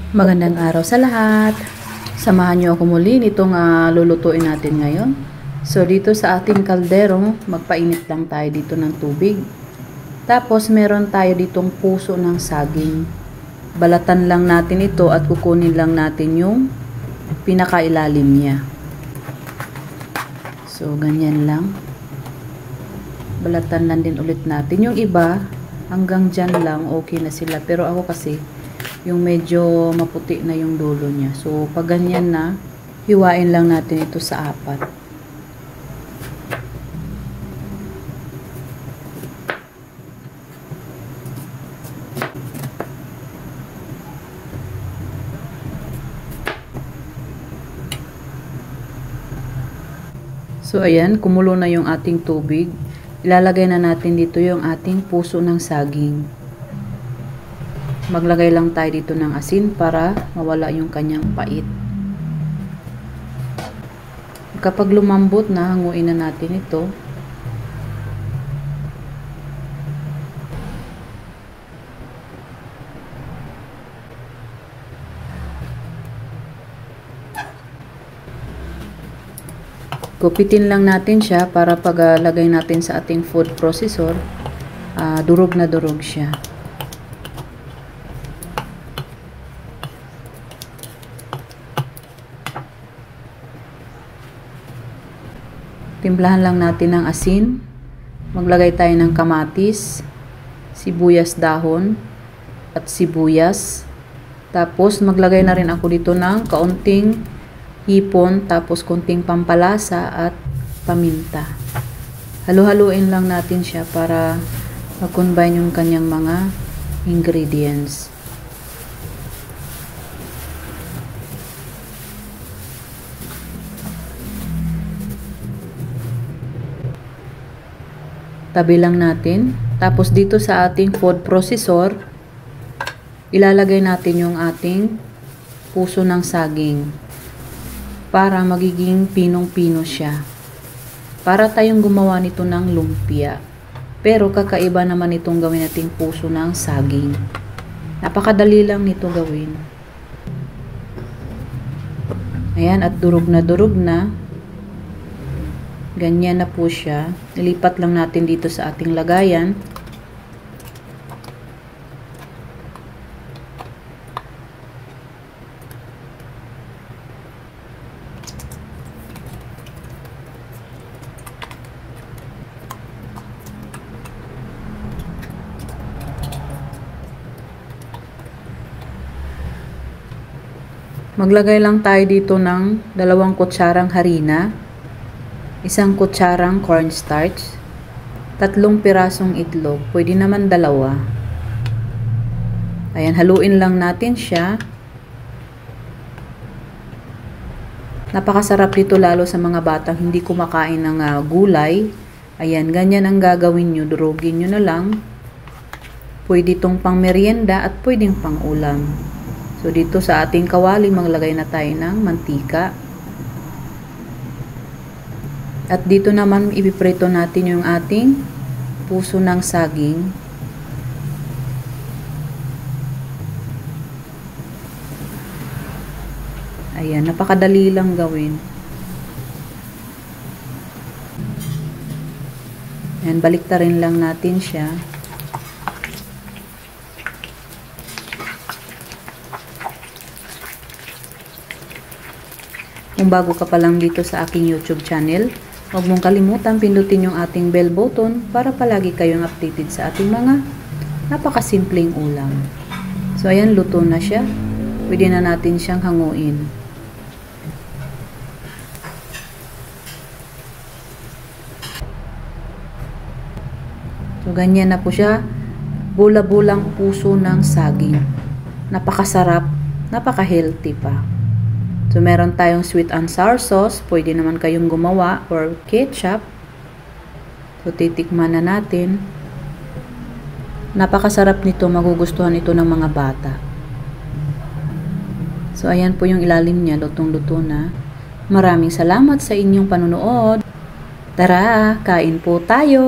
Magandang araw sa lahat. Samahan niyo ako muli nitong lulutuin natin ngayon. So dito sa ating kaldero, magpainit lang tayo dito ng tubig. Tapos meron tayo ditong puso ng saging. Balatan lang natin ito at kukunin lang natin yung pinakailalim niya. So ganyan lang. Balatan lang din ulit natin. Yung iba, hanggang dyan lang okay na sila. Pero ako kasi, yung medyo maputi na yung dulo niya. So, pag ganyan na, hiwain lang natin ito sa 4. So, ayan, kumulo na yung ating tubig. Ilalagay na natin dito yung ating puso ng saging. Maglagay lang tayo dito ng asin para mawala yung kanyang pait. Kapag lumambot na, hanguin na natin ito. Gupitin lang natin siya para pag lagay natin sa ating food processor, durog na durog siya. Timplahan lang natin ng asin. Maglagay tayo ng kamatis, sibuyas dahon, at sibuyas. Tapos maglagay na rin ako dito ng kaunting hipon, tapos konting pampalasa at paminta. Halu-haluin lang natin siya para mag-combine yung kanyang mga ingredients. Tabi lang natin. Tapos dito sa ating food processor, ilalagay natin yung ating puso ng saging para magiging pinong-pino siya. Para tayong gumawa nito ng lumpia. Pero kakaiba naman itong gawin nating puso ng saging. Napakadali lang nito gawin. Ayan, at durog na. Ganyan na po siya. Ilipat lang natin dito sa ating lagayan. Maglagay lang tayo dito ng 2 kutsarang harina, 1 kutsarang cornstarch, 3 pirasong itlog, pwede naman 2. Ayan, haluin lang natin siya. Napakasarap dito lalo sa mga batang hindi kumakain ng gulay. Ayan, ganyan ang gagawin nyo, durugin nyo na lang. Pwede itong pang merienda at pwedeng pang ulam. So dito sa ating kawali, maglagay na tayo ng mantika. At dito naman ipiprito natin yung ating puso ng saging. Ayan, napakadali lang gawin. Ayan, baliktarin lang natin siya. Kung bago ka pa lang dito sa aking YouTube channel, huwag mong kalimutan pindutin yung ating bell button para palagi kayong updated sa ating mga napakasimpleng ulam. So ayan, luto na siya. Pwede na natin siyang hanguin. So ganyan na po siya. Bula-bulang puso ng saging. Napakasarap, napaka-healthy pa. So, meron tayong sweet and sour sauce. Pwede naman kayong gumawa or ketchup. So, titikman na natin. Napakasarap nito. Magugustuhan ito ng mga bata. So, ayan po yung ilalim niya. Lutong-luto na. Maraming salamat sa inyong panunood. Tara, kain po tayo!